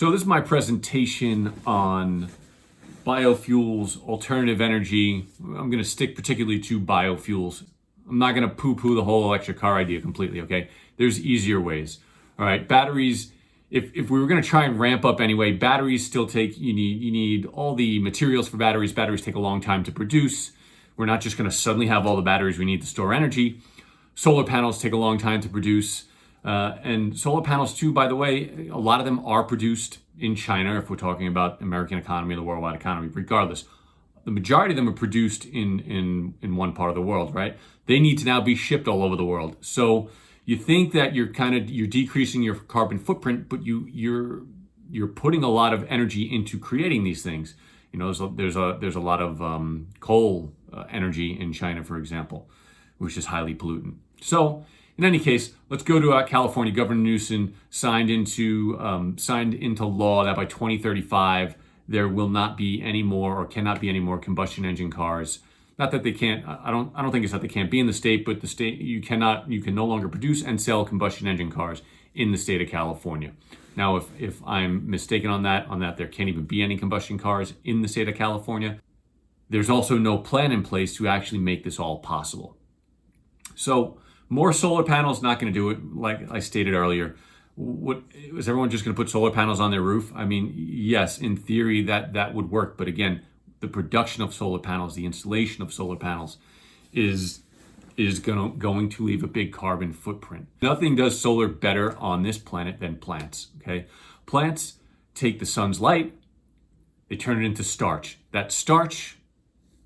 So this is my presentation on biofuels, alternative energy. I'm going to stick particularly to biofuels. I'm not going to poo-poo the whole electric car idea completely, okay? There's easier ways. All right, batteries, if we were going to try and ramp up anyway, batteries still take, you need all the materials for batteries. Batteries take a long time to produce. We're not just going to suddenly have all the batteries we need to store energy. Solar panels take a long time to produce. And solar panels too, by the way, a lot of them are produced in China, if we're talking about the American economy, the worldwide economy. Regardless, the majority of them are produced in one part of the world, right? They need to now be shipped all over the world. So you think that you're decreasing your carbon footprint, but you're putting a lot of energy into creating these things. You know, there's a lot of coal energy in China, for example, which is highly pollutant. So in any case, let's go to California. Governor Newsom signed into law that by 2035 there will not be any more, or cannot be any more, combustion engine cars. Not that they can't. I don't think it's that they can't be in the state, but the state you can no longer produce and sell combustion engine cars in the state of California. Now, if I'm mistaken on that there can't even be any combustion cars in the state of California. There's also no plan in place to actually make this all possible. So more solar panels, not going to do it. Like I stated earlier, is everyone just going to put solar panels on their roof? I mean, yes, in theory that would work. But again, the production of solar panels, the installation of solar panels is going to leave a big carbon footprint. Nothing does solar better on this planet than plants, okay? Plants take the sun's light, they turn it into starch.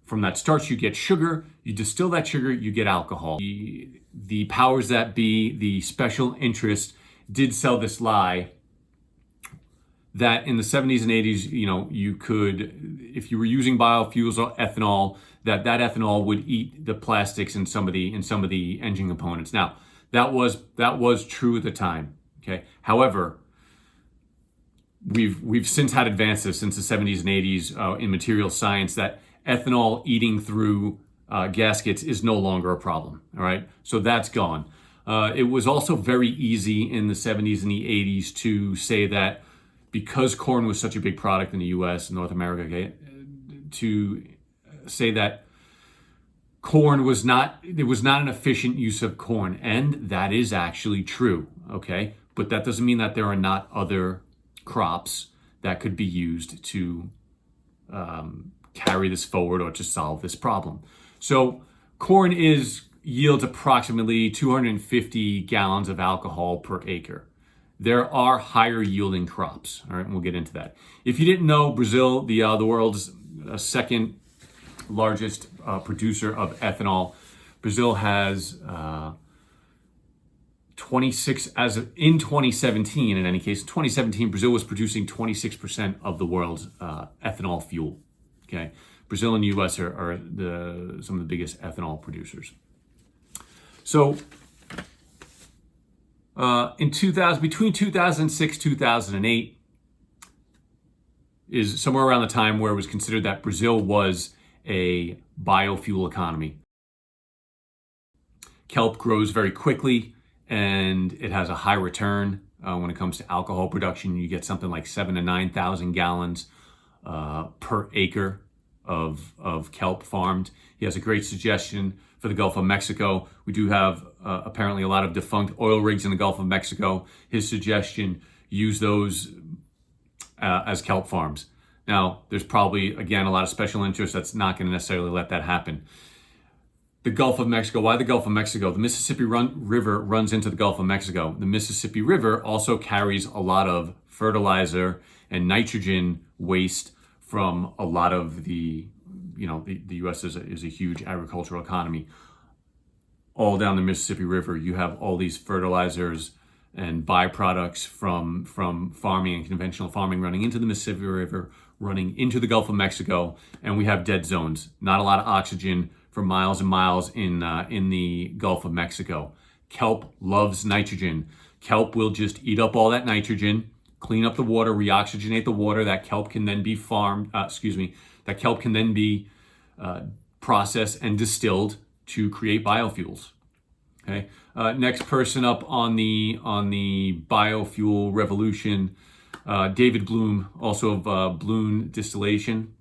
From that starch, you get sugar. You distill that sugar, you get alcohol. The powers that be, the special interest, did sell this lie that in the 70s and 80s, you could, if you were using biofuels or ethanol, that ethanol would eat the plastics in some of the engine components. Now, that was true at the time. Okay. However, we've since had advances since the 70s and 80s in material science that ethanol eating through gaskets is no longer a problem. All right, so that's gone. It was also very easy in the 70s and the 80s to say that because corn was such a big product in the U.S. and North America, okay, to say that corn was not an efficient use of corn, and that is actually true. Okay, but that doesn't mean that there are not other crops that could be used to carry this forward or to solve this problem. So corn yields approximately 250 gallons of alcohol per acre. There are higher yielding crops, all right, and we'll get into that. If you didn't know, Brazil, the world's second largest producer of ethanol, Brazil has 26, in 2017, in any case, in 2017, Brazil was producing 26% of the world's ethanol fuel. Okay, Brazil and the U.S. are some of the biggest ethanol producers. So, between 2006 2008 is somewhere around the time where it was considered that Brazil was a biofuel economy. Kelp grows very quickly, and it has a high return when it comes to alcohol production. You get something like 7,000 to 9,000 gallons per acre of kelp farmed. He has a great suggestion for the Gulf of Mexico. We do have apparently a lot of defunct oil rigs in the Gulf of Mexico. His suggestion, use those as kelp farms. Now, there's probably, again, a lot of special interest that's not going to necessarily let that happen. The Gulf of Mexico, why the Gulf of Mexico? The Mississippi River runs into the Gulf of Mexico. The Mississippi River also carries a lot of fertilizer and nitrogen waste from a lot of the U.S. is a huge agricultural economy. All down the Mississippi River, you have all these fertilizers and byproducts from farming and conventional farming running into the Mississippi River, running into the Gulf of Mexico, and we have dead zones. Not a lot of oxygen for miles and miles in the Gulf of Mexico. Kelp loves nitrogen. Kelp will just eat up all that nitrogen, clean up the water, reoxygenate the water. That kelp can then be that kelp can then be processed and distilled to create biofuels. Okay. Next person up on the biofuel revolution David Bloom, also of Bloom Distillation.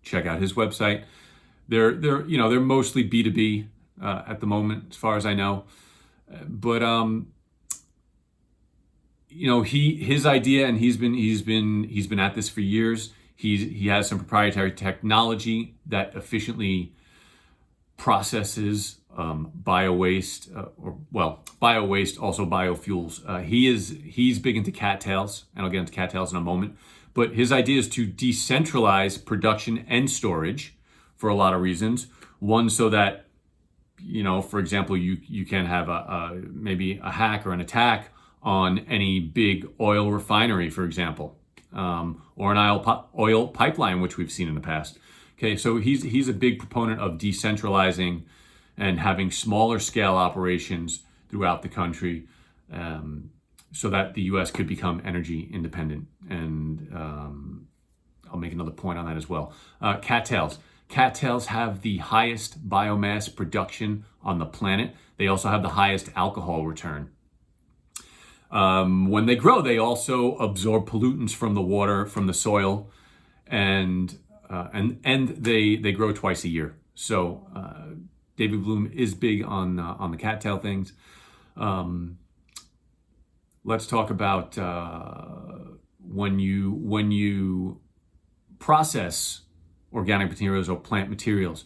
Check out his website. They're mostly B2B at the moment, as far as I know. But his idea, and he's been at this for years. He has some proprietary technology that efficiently processes bio-waste, bio-waste, also biofuels. He's big into cattails, and I'll get into cattails in a moment. But his idea is to decentralize production and storage for a lot of reasons. One, so that, for example, you can have maybe a hack or an attack on any big oil refinery, for example, or an oil pipeline, which we've seen in the past. Okay, so he's a big proponent of decentralizing and having smaller scale operations throughout the country, so that the U.S. could become energy independent. And I'll make another point on that as well. Cattails. Cattails have the highest biomass production on the planet. They also have the highest alcohol return. When they grow, they also absorb pollutants from the water, from the soil, and they grow twice a year. So David Bloom is big on the cattail things. Let's talk about when you process organic materials or plant materials.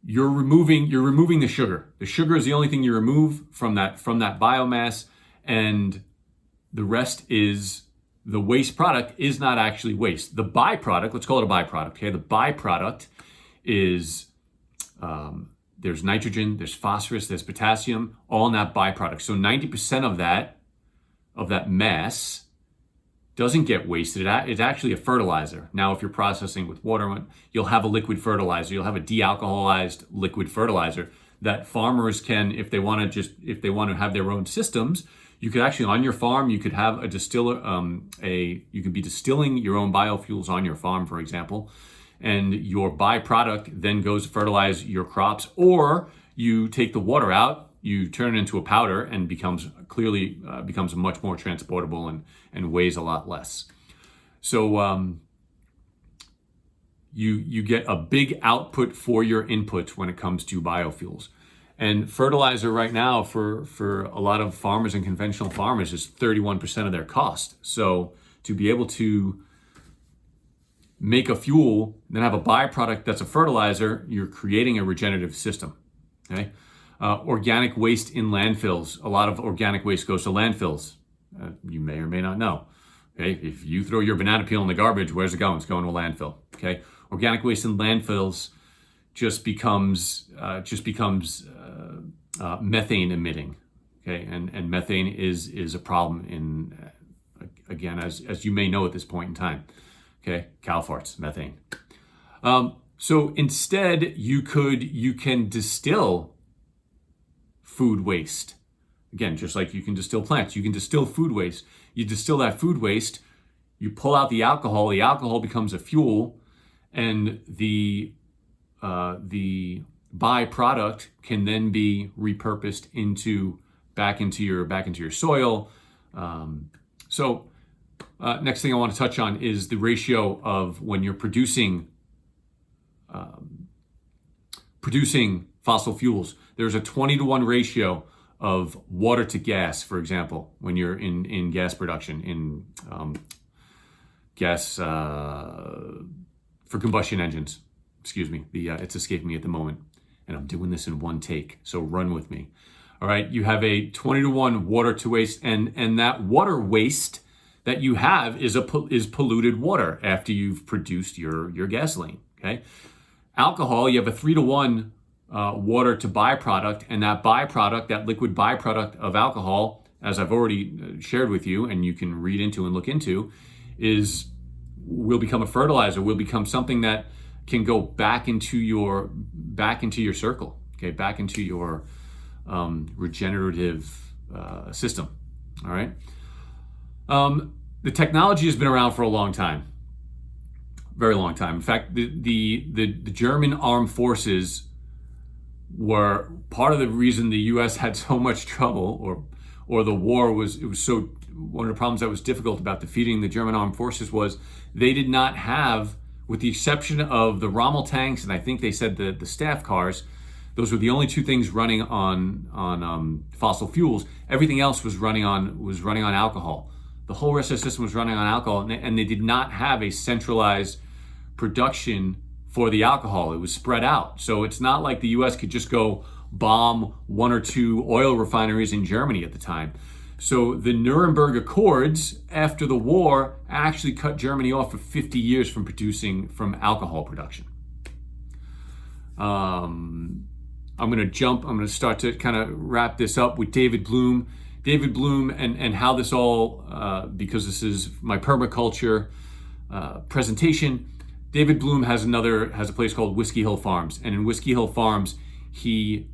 You're removing the sugar. The sugar is the only thing you remove from that biomass, and the rest is the waste product. Is not actually waste. The byproduct, let's call it a byproduct. Okay, the byproduct is there's nitrogen, there's phosphorus, there's potassium, all in that byproduct. So 90% of that mass doesn't get wasted. It's actually a fertilizer. Now, if you're processing with water, you'll have a liquid fertilizer. You'll have a dealcoholized liquid fertilizer that farmers can, if they want to have their own systems, you could actually, on your farm, you could have a distiller, you could be distilling your own biofuels on your farm, for example, and your byproduct then goes to fertilize your crops, or you take the water out, you turn it into a powder, and becomes much more transportable and weighs a lot less. So you get a big output for your input when it comes to biofuels. And fertilizer right now for a lot of farmers and conventional farmers is 31% of their cost. So to be able to make a fuel, then have a byproduct that's a fertilizer, you're creating a regenerative system. Okay. Organic waste in landfills. A lot of organic waste goes to landfills. You may or may not know. Okay, if you throw your banana peel in the garbage, where's it going? It's going to a landfill. Okay, organic waste in landfills just becomes methane emitting. Okay, and methane is a problem in again, as you may know at this point in time. Okay, cow farts, methane. So instead, you can distill food waste. Again, just like you can distill plants, you can distill food waste. You distill that food waste, you pull out the alcohol becomes a fuel, and the byproduct can then be repurposed back into your soil. Next thing I want to touch on is the ratio of when you're producing fossil fuels. There's a 20-to-1 ratio of water to gas, for example, when you're in gas production, in gas for combustion engines. Excuse me, it's escaping me at the moment, and I'm doing this in one take, so run with me. All right, you have a 20-to-1 water to waste, and that water waste that you have is polluted water after you've produced your gasoline. Okay, alcohol, you have a 3-to-1 water to byproduct, and that liquid byproduct of alcohol, as I've already shared with you, and you can read into and look into, will become a fertilizer, will become something that can go back into your circle, okay, back into your regenerative system. All right. The technology has been around for a long time, very long time. In fact, the German armed forces were part of the reason the U.S. had so much trouble, or the war was one of the problems that was difficult about defeating the German armed forces was they did not have, with the exception of the Rommel tanks, and I think they said the staff cars, those were the only two things running on fossil fuels. Everything else was running on alcohol. The whole rest of the system was running on alcohol, and they did not have a centralized production for the alcohol. It was spread out. So it's not like the US could just go bomb one or two oil refineries in Germany at the time. So the Nuremberg Accords after the war actually cut Germany off for 50 years from alcohol production. I'm going to start to kind of wrap this up with David Bloom. David Bloom and how this all, because this is my permaculture presentation, David Bloom has a place called Whiskey Hill Farms. And in Whiskey Hill Farms, he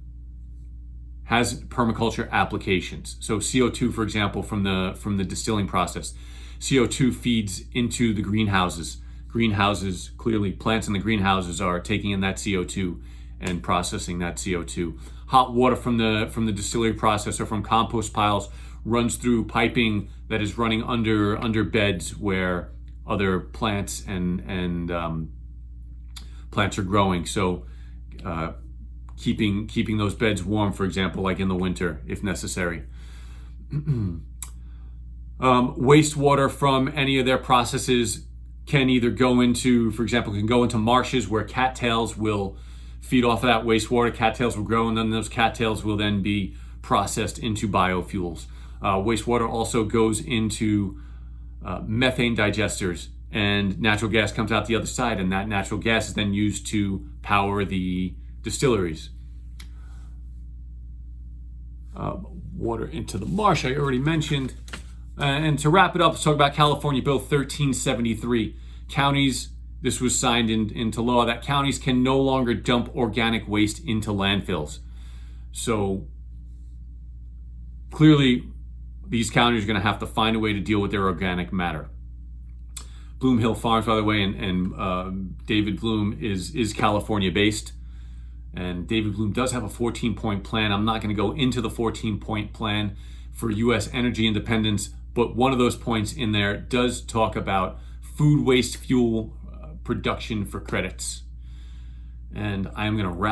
has permaculture applications. So CO2, for example, from the distilling process. CO2 feeds into the greenhouses. Greenhouses, clearly plants in the greenhouses are taking in that CO2 and processing that CO2. Hot water from the distillery process or from compost piles runs through piping that is running under beds where other plants and plants are growing. So keeping those beds warm, for example, like in the winter, if necessary. Wastewater from any of their processes can either go into, for example, can go into marshes where cattails will feed off of that wastewater. Cattails will grow, and then those cattails will then be processed into biofuels. Wastewater also goes into methane digesters, and natural gas comes out the other side, and that natural gas is then used to power the distilleries. Water into the marsh, I already mentioned. And to wrap it up, let's talk about California Bill 1373. Counties, this was signed into law, that counties can no longer dump organic waste into landfills. So clearly, these counties are going to have to find a way to deal with their organic matter. Bloom Hill Farms, by the way, and David Bloom is California based. And David Bloom does have a 14-point plan. I'm not going to go into the 14-point plan for U.S. energy independence, but one of those points in there does talk about food waste fuel production for credits. And I'm going to wrap